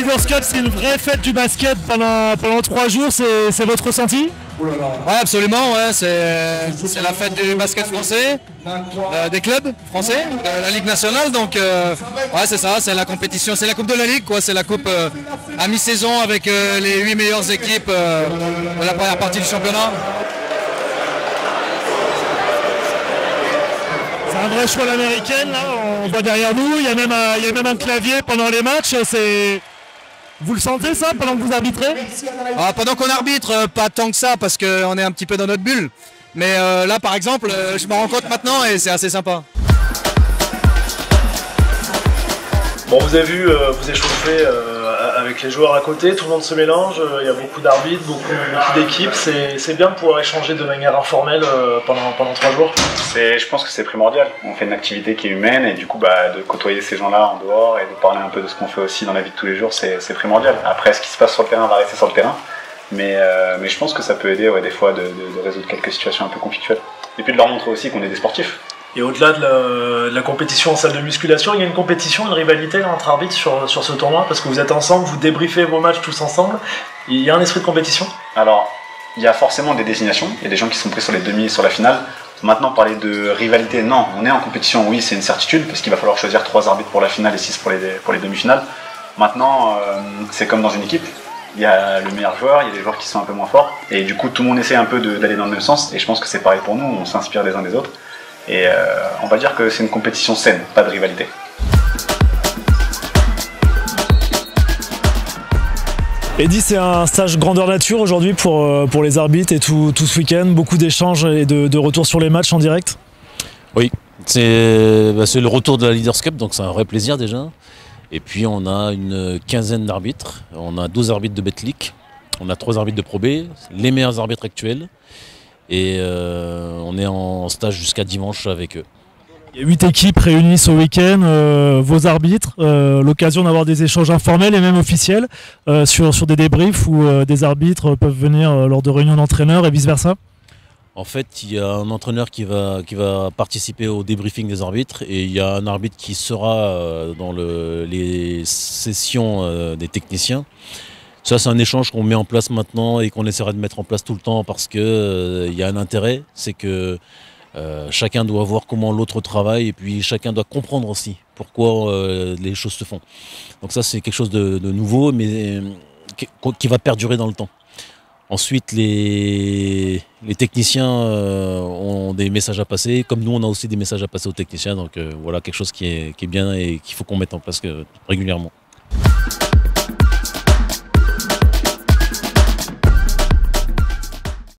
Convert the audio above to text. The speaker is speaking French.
Leaders Cup, c'est une vraie fête du basket pendant 3 jours, c'est votre ressenti? Ouais, absolument, ouais, c'est la fête du basket français, des clubs français, de la Ligue nationale, donc ouais, c'est ça, c'est la compétition, c'est la Coupe de la Ligue, quoi, c'est la coupe à mi-saison avec les 8 meilleures équipes de la première partie du championnat. C'est un vrai choix l'américaine, là, on voit derrière nous, il y a même un clavier pendant les matchs, vous le sentez ça pendant que vous arbitrez? Pendant qu'on arbitre, pas tant que ça parce qu'on est un petit peu dans notre bulle. Mais là par exemple, je me rends compte maintenant et c'est assez sympa. Bon, vous avez vu, vous échauffez avec les joueurs à côté, tout le monde se mélange, il y a beaucoup d'arbitres, beaucoup d'équipes. C'est bien de pouvoir échanger de manière informelle pendant 3 jours. Je pense que c'est primordial. On fait une activité qui est humaine et du coup de côtoyer ces gens-là en dehors et de parler un peu de ce qu'on fait aussi dans la vie de tous les jours, c'est primordial. Après, ce qui se passe sur le terrain va rester sur le terrain, mais je pense que ça peut aider des fois de résoudre quelques situations un peu conflictuelles. Et puis de leur montrer aussi qu'on est des sportifs. Et au-delà de la compétition en salle de musculation, il y a une compétition, une rivalité là, entre arbitres sur ce tournoi, parce que vous êtes ensemble, vous débriefez vos matchs tous ensemble. Il y a un esprit de compétition? Alors, il y a forcément des désignations, il y a des gens qui sont pris sur les demi et sur la finale. Maintenant, parler de rivalité, non, on est en compétition, oui, c'est une certitude, parce qu'il va falloir choisir 3 arbitres pour la finale et 6 pour les demi-finales. Maintenant, c'est comme dans une équipe, il y a le meilleur joueur, il y a des joueurs qui sont un peu moins forts, et du coup, tout le monde essaie un peu d'aller dans le même sens, et je pense que c'est pareil pour nous, on s'inspire les uns des autres. Et on va dire que c'est une compétition saine, pas de rivalité. Eddy, c'est un stage grandeur nature aujourd'hui pour les arbitres et tout ce week-end, beaucoup d'échanges et de retours sur les matchs en direct? Oui, c'est le retour de la Leaders Cup, donc c'est un vrai plaisir déjà. Et puis on a une quinzaine d'arbitres, on a 12 arbitres de Betclic, on a 3 arbitres de Pro B, les meilleurs arbitres actuels. Et on est en stage jusqu'à dimanche avec eux. Il y a 8 équipes réunies ce week-end, vos arbitres, l'occasion d'avoir des échanges informels et même officiels sur des débriefs où des arbitres peuvent venir lors de réunions d'entraîneurs et vice-versa? En fait, il y a un entraîneur qui va participer au débriefing des arbitres et il y a un arbitre qui sera dans les sessions des techniciens. Ça, c'est un échange qu'on met en place maintenant et qu'on essaiera de mettre en place tout le temps parce qu'il y a un intérêt, c'est que chacun doit voir comment l'autre travaille et puis chacun doit comprendre aussi pourquoi les choses se font. Donc ça, c'est quelque chose de nouveau, mais qui va perdurer dans le temps. Ensuite, les techniciens ont des messages à passer, comme nous, on a aussi des messages à passer aux techniciens. Donc voilà, quelque chose qui est bien et qu'il faut qu'on mette en place régulièrement.